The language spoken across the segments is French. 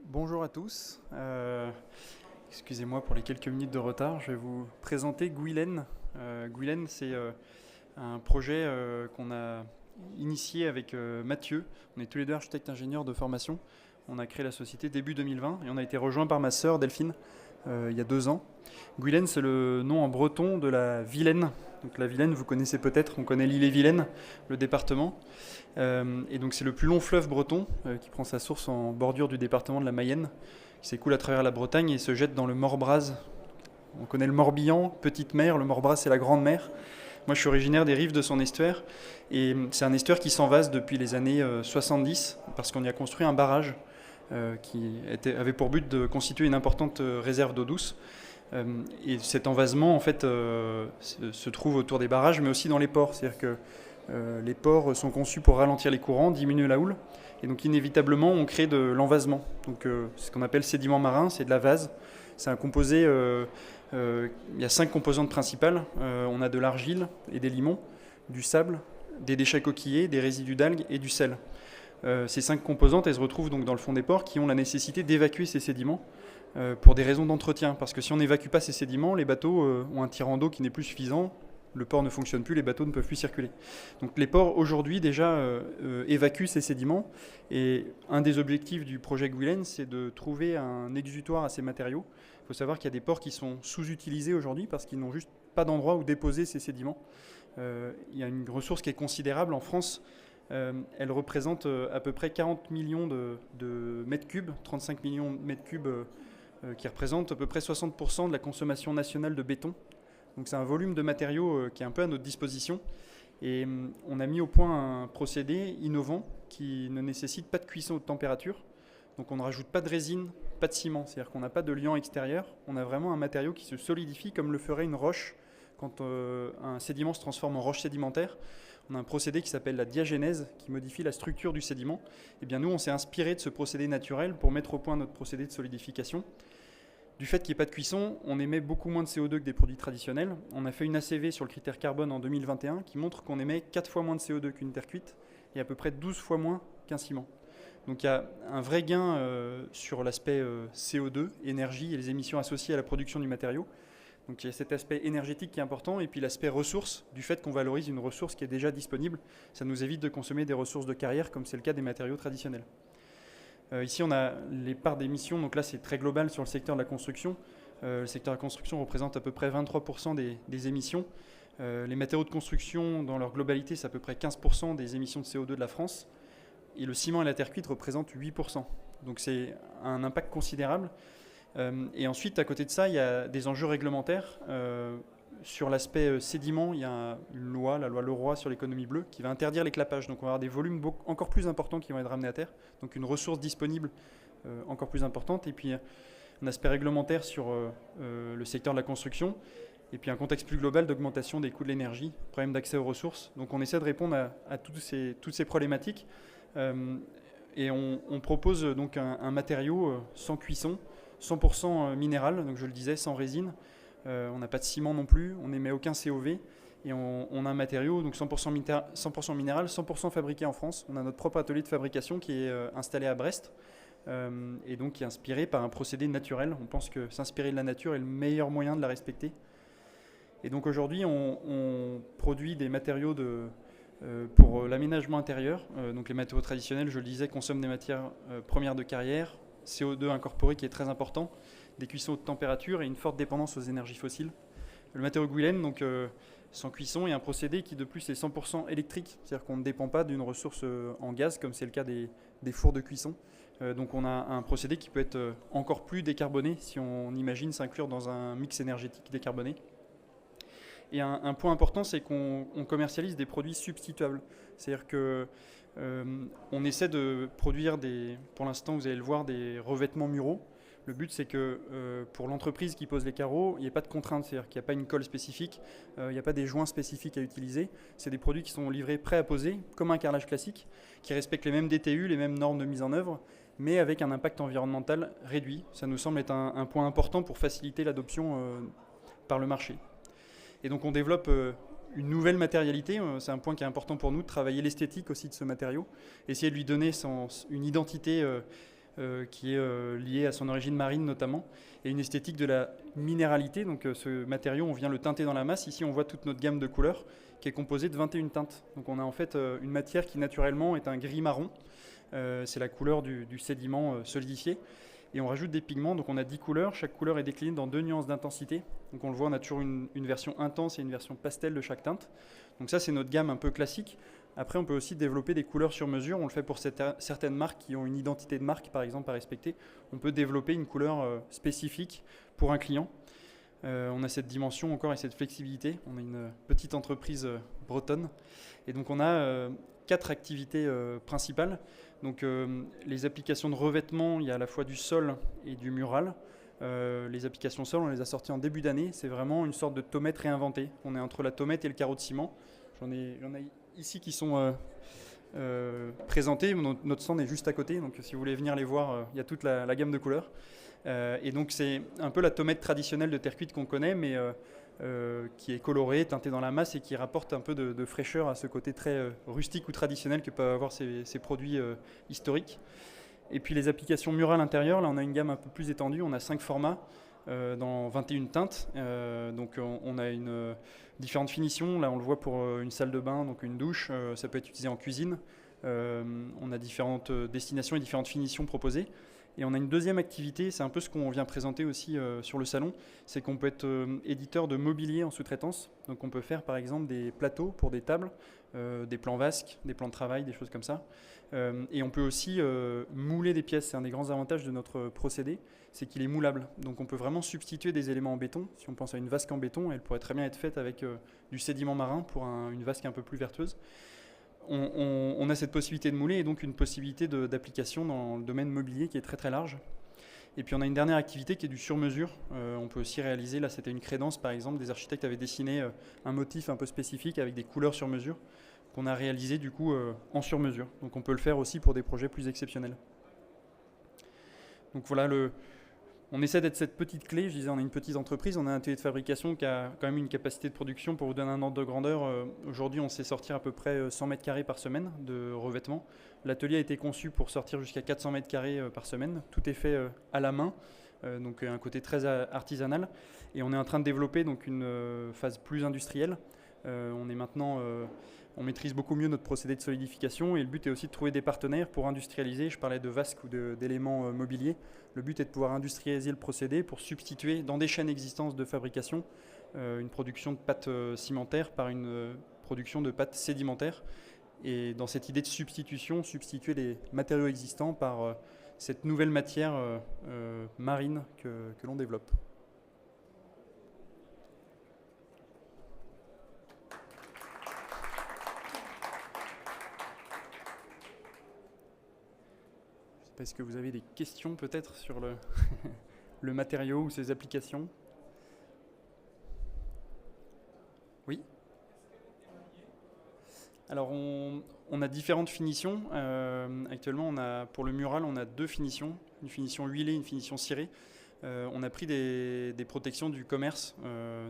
Bonjour à tous. Excusez-moi pour les quelques minutes de retard. Je vais vous présenter Gwylen. Gwylen, c'est un projet qu'on a initié avec Mathieu. On est tous les deux architectes ingénieurs de formation. On a créé la société début 2020 et on a été rejoint par ma sœur Delphine il y a 2 ans. Gwylen, c'est le nom en breton de la Vilaine. Donc la Vilaine, vous connaissez peut-être, on connaît l'Ille-et-Vilaine, le département. Et donc c'est le plus long fleuve breton qui prend sa source en bordure du département de la Mayenne, qui s'écoule à travers la Bretagne et se jette dans le Morbihan. On connaît le Morbihan, petite mer, le Morbihan c'est la grande mer. Moi je suis originaire des rives de son estuaire et c'est un estuaire qui s'envase depuis les années 70 parce qu'on y a construit un barrage qui avait pour but de constituer une importante réserve d'eau douce. Et cet envasement en fait se trouve autour des barrages mais aussi dans les ports, c'est-à-dire que les ports sont conçus pour ralentir les courants, diminuer la houle, et donc inévitablement on crée de l'envasement. Donc c'est ce qu'on appelle sédiment marin, c'est de la vase. C'est un composé, il y a 5 composantes principales. On a de l'argile et des limons, du sable, des déchets coquillés, des résidus d'algues et du sel. Ces 5 composantes, elles se retrouvent donc dans le fond des ports qui ont la nécessité d'évacuer ces sédiments pour des raisons d'entretien. Parce que si on n'évacue pas ces sédiments, les bateaux ont un tirant d'eau qui n'est plus suffisant, le port ne fonctionne plus, les bateaux ne peuvent plus circuler. Donc les ports aujourd'hui déjà évacuent ces sédiments et un des objectifs du projet Gwylen, c'est de trouver un exutoire à ces matériaux. Il faut savoir qu'il y a des ports qui sont sous-utilisés aujourd'hui parce qu'ils n'ont juste pas d'endroit où déposer ces sédiments. Il y a une ressource qui est considérable en France. Elle représente à peu près 40 millions de mètres cubes, 35 millions de mètres cubes qui représentent à peu près 60% de la consommation nationale de béton. Donc c'est un volume de matériaux qui est un peu à notre disposition. Et on a mis au point un procédé innovant qui ne nécessite pas de cuisson haute température. Donc on ne rajoute pas de résine, pas de ciment. C'est-à-dire qu'on n'a pas de liant extérieur. On a vraiment un matériau qui se solidifie comme le ferait une roche quand un sédiment se transforme en roche sédimentaire. On a un procédé qui s'appelle la diagénèse qui modifie la structure du sédiment. Et bien nous, on s'est inspiré de ce procédé naturel pour mettre au point notre procédé de solidification. Du fait qu'il n'y ait pas de cuisson, on émet beaucoup moins de CO2 que des produits traditionnels. On a fait une ACV sur le critère carbone en 2021 qui montre qu'on émet 4 fois moins de CO2 qu'une terre cuite et à peu près 12 fois moins qu'un ciment. Donc il y a un vrai gain sur l'aspect CO2, énergie et les émissions associées à la production du matériau. Donc il y a cet aspect énergétique qui est important et puis l'aspect ressources, du fait qu'on valorise une ressource qui est déjà disponible. Ça nous évite de consommer des ressources de carrière comme c'est le cas des matériaux traditionnels. Ici, on a les parts d'émissions, donc là c'est très global sur le secteur de la construction. Le secteur de la construction représente à peu près 23% des émissions. Les matériaux de construction, dans leur globalité, c'est à peu près 15% des émissions de CO2 de la France. Et le ciment et la terre cuite représentent 8%. Donc c'est un impact considérable. Et ensuite, à côté de ça, il y a des enjeux réglementaires. Sur l'aspect sédiment, il y a une loi, la loi Leroy sur l'économie bleue, qui va interdire l'éclapage. Donc on va avoir des volumes encore plus importants qui vont être ramenés à terre. Donc une ressource disponible encore plus importante. Et puis un aspect réglementaire sur le secteur de la construction. Et puis un contexte plus global d'augmentation des coûts de l'énergie, problème d'accès aux ressources. Donc on essaie de répondre à toutes ces problématiques. Et on propose donc un matériau sans cuisson, 100% minéral, donc je le disais, sans résine. On n'a pas de ciment non plus, on n'émet aucun COV et on a un matériau donc 100% minéral, 100% fabriqué en France. On a notre propre atelier de fabrication qui est installé à Brest et donc qui est inspiré par un procédé naturel. On pense que s'inspirer de la nature est le meilleur moyen de la respecter. Et donc aujourd'hui, on produit des matériaux pour l'aménagement intérieur. Donc les matériaux traditionnels, je le disais, consomment des matières premières de carrière, CO2 incorporé qui est très important, des cuissons haute température et une forte dépendance aux énergies fossiles. Le matériau Gwylen, donc sans cuisson, est un procédé qui de plus est 100% électrique, c'est-à-dire qu'on ne dépend pas d'une ressource en gaz comme c'est le cas des fours de cuisson. Donc on a un procédé qui peut être encore plus décarboné si on imagine s'inclure dans un mix énergétique décarboné. Et un point important, c'est qu'on commercialise des produits substituables. C'est-à-dire qu'on essaie de produire pour l'instant, vous allez le voir, des revêtements muraux. Le but, c'est que pour l'entreprise qui pose les carreaux, il n'y ait pas de contrainte, c'est-à-dire qu'il n'y a pas une colle spécifique, il n'y a pas des joints spécifiques à utiliser. C'est des produits qui sont livrés prêts à poser, comme un carrelage classique, qui respectent les mêmes DTU, les mêmes normes de mise en œuvre, mais avec un impact environnemental réduit. Ça nous semble être un point important pour faciliter l'adoption par le marché. Et donc on développe une nouvelle matérialité, c'est un point qui est important pour nous, de travailler l'esthétique aussi de ce matériau, essayer de lui donner une identité qui est liée à son origine marine notamment, et une esthétique de la minéralité. Donc ce matériau, on vient le teinter dans la masse. Ici, on voit toute notre gamme de couleurs qui est composée de 21 teintes. Donc on a en fait une matière qui naturellement est un gris marron. C'est la couleur du sédiment solidifié. Et on rajoute des pigments, donc on a 10 couleurs. Chaque couleur est déclinée dans 2 nuances d'intensité. Donc on le voit, on a toujours une version intense et une version pastel de chaque teinte. Donc ça, c'est notre gamme un peu classique. Après, on peut aussi développer des couleurs sur mesure. On le fait pour certaines marques qui ont une identité de marque, par exemple, à respecter. On peut développer une couleur spécifique pour un client. On a cette dimension encore et cette flexibilité. On est une petite entreprise bretonne. Et donc on a 4 activités principales. Donc les applications de revêtement, il y a à la fois du sol et du mural. Les applications sol, on les a sorties en début d'année. C'est vraiment une sorte de tomette réinventée. On est entre la tomette et le carreau de ciment. J'en ai ici qui sont présentés. Notre stand est juste à côté. Donc si vous voulez venir les voir, il y a toute la gamme de couleurs. Et donc c'est un peu la tomette traditionnelle de terre cuite qu'on connaît, mais qui est colorée, teintée dans la masse et qui rapporte un peu de fraîcheur à ce côté très rustique ou traditionnel que peuvent avoir ces produits historiques. Et puis les applications murales intérieures, là on a une gamme un peu plus étendue, on a 5 formats dans 21 teintes. Donc on a différentes finitions, là on le voit pour une salle de bain, donc une douche, ça peut être utilisé en cuisine. On a différentes destinations et différentes finitions proposées. Et on a une deuxième activité, c'est un peu ce qu'on vient présenter aussi sur le salon, c'est qu'on peut être éditeur de mobilier en sous-traitance. Donc on peut faire par exemple des plateaux pour des tables, des plans vasques, des plans de travail, des choses comme ça. Et on peut aussi mouler des pièces. C'est un des grands avantages de notre procédé, c'est qu'il est moulable. Donc on peut vraiment substituer des éléments en béton. Si on pense à une vasque en béton, elle pourrait très bien être faite avec du sédiment marin pour une vasque un peu plus vertueuse. On a cette possibilité de mouler et donc une possibilité d'application dans le domaine mobilier qui est très très large. Et puis on a une dernière activité qui est du sur-mesure. On peut aussi réaliser, là c'était une crédence par exemple, des architectes avaient dessiné un motif un peu spécifique avec des couleurs sur mesure qu'on a réalisé du coup en sur-mesure. Donc on peut le faire aussi pour des projets plus exceptionnels. Donc voilà, on essaie d'être cette petite clé. Je disais, on est une petite entreprise, on a un atelier de fabrication qui a quand même une capacité de production. Pour vous donner un ordre de grandeur, aujourd'hui on sait sortir à peu près 100 mètres carrés par semaine de revêtement. L'atelier a été conçu pour sortir jusqu'à 400 mètres carrés par semaine. Tout est fait à la main, donc un côté très artisanal. Et on est en train de développer donc une phase plus industrielle. On maîtrise beaucoup mieux notre procédé de solidification et le but est aussi de trouver des partenaires pour industrialiser. Je parlais de vasques ou d'éléments mobiliers. Le but est de pouvoir industrialiser le procédé pour substituer dans des chaînes existantes de fabrication une production de pâte cimentaire par une production de pâte sédimentaire. Et dans cette idée de substitution, substituer les matériaux existants par cette nouvelle matière marine que l'on développe. Est-ce que vous avez des questions peut-être sur le matériau ou ses applications? Oui. Alors on a différentes finitions. Actuellement, pour le mural, on a 2 finitions, une finition huilée et une finition cirée. On a pris des protections du commerce.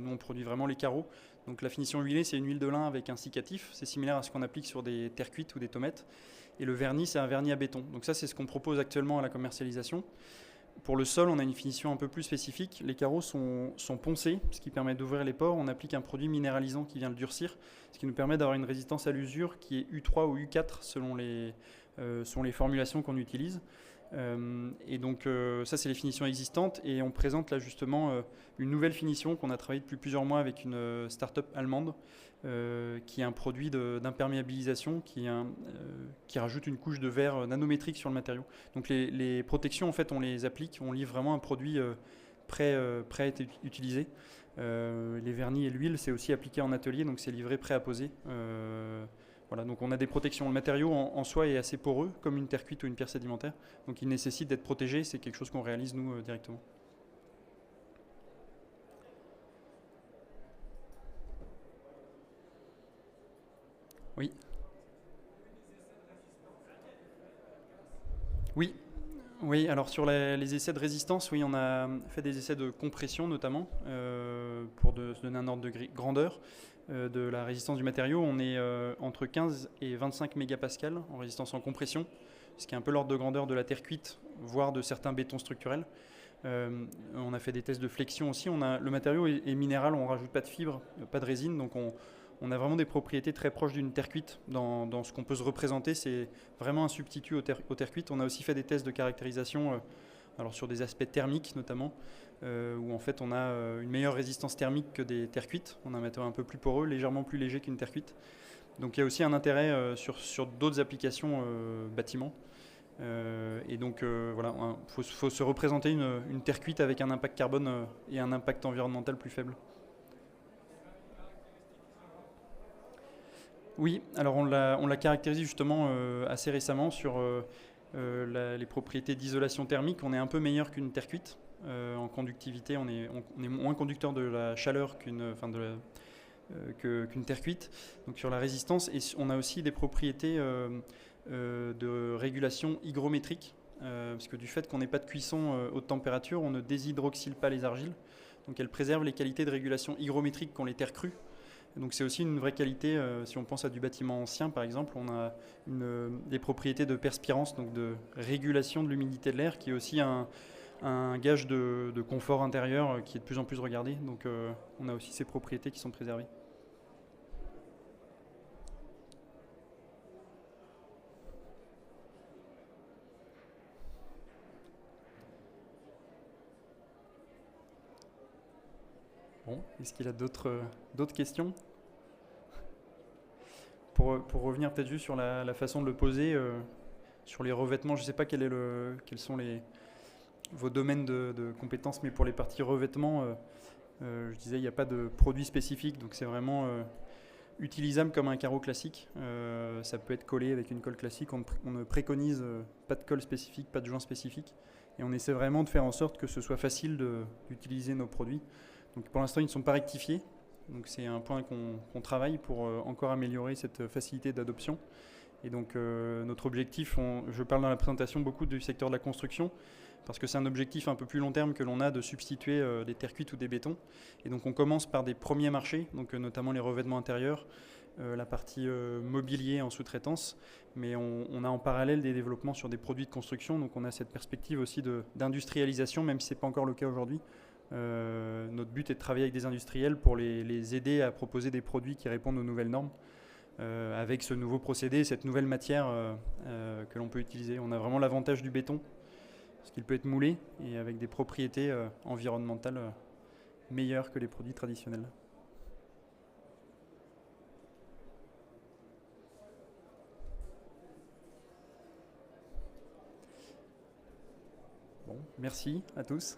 Nous, on produit vraiment les carreaux. Donc la finition huilée, c'est une huile de lin avec un cicatif. C'est similaire à ce qu'on applique sur des terres cuites ou des tomates. Et le vernis, c'est un vernis à béton. Donc ça, c'est ce qu'on propose actuellement à la commercialisation. Pour le sol, on a une finition un peu plus spécifique. Les carreaux sont poncés, ce qui permet d'ouvrir les pores. On applique un produit minéralisant qui vient le durcir, ce qui nous permet d'avoir une résistance à l'usure qui est U3 ou U4 selon les formulations qu'on utilise. Et donc ça, c'est les finitions existantes. Et on présente là justement une nouvelle finition qu'on a travaillée depuis plusieurs mois avec une start-up allemande qui est un produit d'imperméabilisation qui rajoute une couche de verre nanométrique sur le matériau. Donc les protections, en fait, on les applique, on livre vraiment un produit prêt à être utilisé. Les vernis et l'huile, c'est aussi appliqué en atelier, donc c'est livré prêt à poser. Voilà, donc on a des protections. Le matériau en soi est assez poreux, comme une terre cuite ou une pierre sédimentaire. Donc il nécessite d'être protégé, c'est quelque chose qu'on réalise nous directement. Oui. Oui. Oui, alors sur les essais de résistance, oui, on a fait des essais de compression notamment, pour se donner un ordre de grandeur de la résistance du matériau. On est entre 15 et 25 mégapascales en résistance en compression ce qui est un peu l'ordre de grandeur de la terre cuite, voire de certains bétons structurels. On a fait des tests de flexion aussi. Le matériau est minéral, on ne rajoute pas de fibres, pas de résine, donc on a vraiment des propriétés très proches d'une terre cuite dans ce qu'on peut se représenter. C'est vraiment un substitut aux terres cuites. On a aussi fait des tests de caractérisation alors sur des aspects thermiques notamment, où en fait on a une meilleure résistance thermique que des terres cuites. On a un matériau un peu plus poreux, légèrement plus léger qu'une terre cuite. Donc il y a aussi un intérêt sur d'autres applications bâtiments. Et donc voilà, faut se représenter une terre cuite avec un impact carbone et un impact environnemental plus faible. Oui, alors on l'a caractérisé justement assez récemment sur les propriétés d'isolation thermique. On est un peu meilleur qu'une terre cuite. En conductivité, on est moins conducteur de la chaleur qu'une terre cuite. Donc sur la résistance, et on a aussi des propriétés de régulation hygrométrique, parce que du fait qu'on n'ait pas de cuisson haute température, on ne déshydroxyle pas les argiles. Donc elles préservent les qualités de régulation hygrométrique qu'ont les terres crues. Donc c'est aussi une vraie qualité, si on pense à du bâtiment ancien par exemple, on a des propriétés de perspirance, donc de régulation de l'humidité de l'air, qui est aussi un gage de confort intérieur qui est de plus en plus regardé. Donc on a aussi ces propriétés qui sont préservées. Bon, est-ce qu'il y a d'autres questions? Pour revenir peut-être juste sur la façon de le poser, sur les revêtements, je ne sais pas quels sont vos domaines de compétences, mais pour les parties revêtements, je disais il n'y a pas de produit spécifique, donc c'est vraiment utilisable comme un carreau classique. Ça peut être collé avec une colle classique, on ne préconise pas de colle spécifique, pas de joint spécifique, et on essaie vraiment de faire en sorte que ce soit facile d'utiliser nos produits. Donc pour l'instant ils ne sont pas rectifiés, donc c'est un point qu'on travaille pour encore améliorer cette facilité d'adoption. Et donc notre objectif, je parle dans la présentation beaucoup du secteur de la construction, parce que c'est un objectif un peu plus long terme que l'on a de substituer des terres cuites ou des bétons. Et donc on commence par des premiers marchés, donc notamment les revêtements intérieurs, la partie mobilier en sous-traitance, mais on a en parallèle des développements sur des produits de construction, donc on a cette perspective aussi d'industrialisation, même si ce n'est pas encore le cas aujourd'hui. Notre but est de travailler avec des industriels pour les aider à proposer des produits qui répondent aux nouvelles normes, avec ce nouveau procédé, cette nouvelle matière que l'on peut utiliser. On a vraiment l'avantage du béton, parce qu'il peut être moulé et avec des propriétés environnementales meilleures que les produits traditionnels. Bon, merci à tous.